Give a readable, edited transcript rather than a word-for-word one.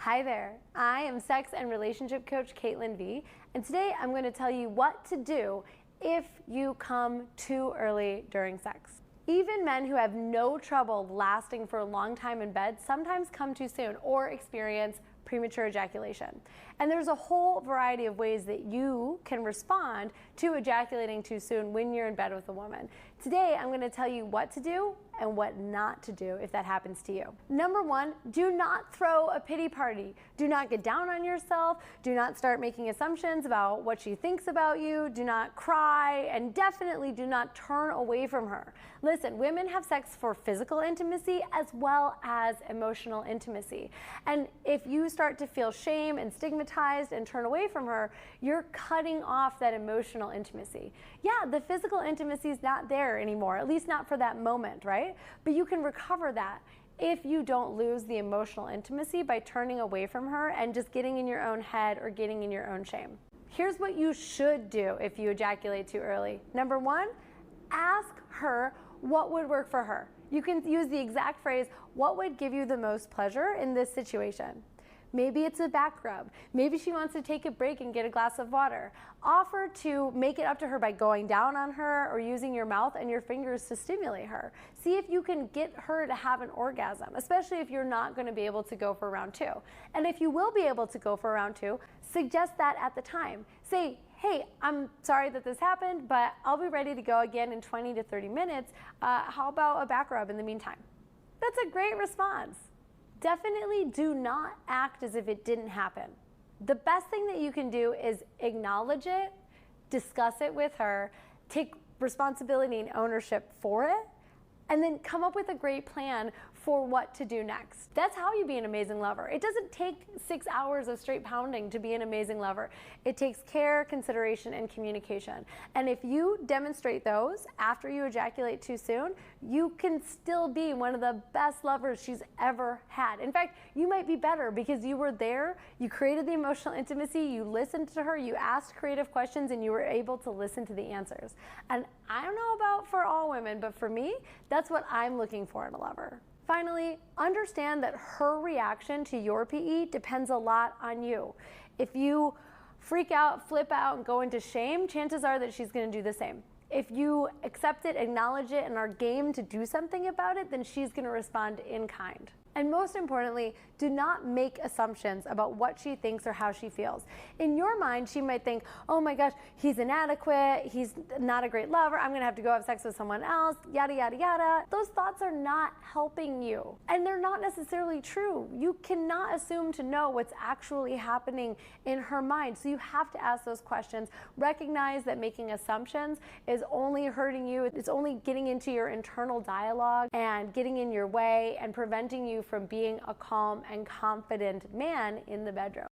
Hi there, I am sex and relationship coach Caitlin V, and today I'm going to tell you what to do if you come too early during sex. Even men who have no trouble lasting for a long time in bed sometimes come too soon or experience premature ejaculation. And there's a whole variety of ways that you can respond to ejaculating too soon when you're in bed with a woman. Today, I'm going to tell you what to do and what not to do if that happens to you. Number one, do not throw a pity party. Do not get down on yourself. Do not start making assumptions about what she thinks about you. Do not cry, and definitely do not turn away from her. Listen, women have sex for physical intimacy as well as emotional intimacy. And if you start to feel shame and stigmatized and turn away from her, you're cutting off that emotional intimacy. Yeah, the physical intimacy is not there anymore, at least not for that moment, right? But you can recover that if you don't lose the emotional intimacy by turning away from her and just getting in your own head or getting in your own shame. Here's what you should do if you ejaculate too early. Number one, ask her what would work for her. You can use the exact phrase, what would give you the most pleasure in this situation? Maybe it's a back rub. Maybe she wants to take a break and get a glass of water. Offer to make it up to her by going down on her or using your mouth and your fingers to stimulate her. See if you can get her to have an orgasm, especially if you're not going to be able to go for round two. And if you will be able to go for round two, suggest that at the time. Say, hey, I'm sorry that this happened, but I'll be ready to go again in 20 to 30 minutes. How about a back rub in the meantime? That's a great response. Definitely do not act as if it didn't happen. The best thing that you can do is acknowledge it, discuss it with her, take responsibility and ownership for it, and then come up with a great plan for what to do next. That's how you be an amazing lover. It doesn't take 6 hours of straight pounding to be an amazing lover. It takes care, consideration, and communication. And if you demonstrate those after you ejaculate too soon, you can still be one of the best lovers she's ever had. In fact, you might be better because you were there, you created the emotional intimacy, you listened to her, you asked creative questions, and you were able to listen to the answers. And I don't know about for all women, but for me, that's what I'm looking for in a lover. Finally, understand that her reaction to your PE depends a lot on you. If you freak out, flip out, and go into shame, chances are that she's going to do the same. If you accept it, acknowledge it, and are game to do something about it, then she's going to respond in kind. And most importantly, do not make assumptions about what she thinks or how she feels. In your mind, she might think, oh my gosh, he's inadequate, he's not a great lover, I'm gonna have to go have sex with someone else, yada, yada, yada. Those thoughts are not helping you. And they're not necessarily true. You cannot assume to know what's actually happening in her mind. So you have to ask those questions. Recognize that making assumptions is only hurting you. It's only getting into your internal dialogue and getting in your way and preventing you from being a calm and confident man in the bedroom.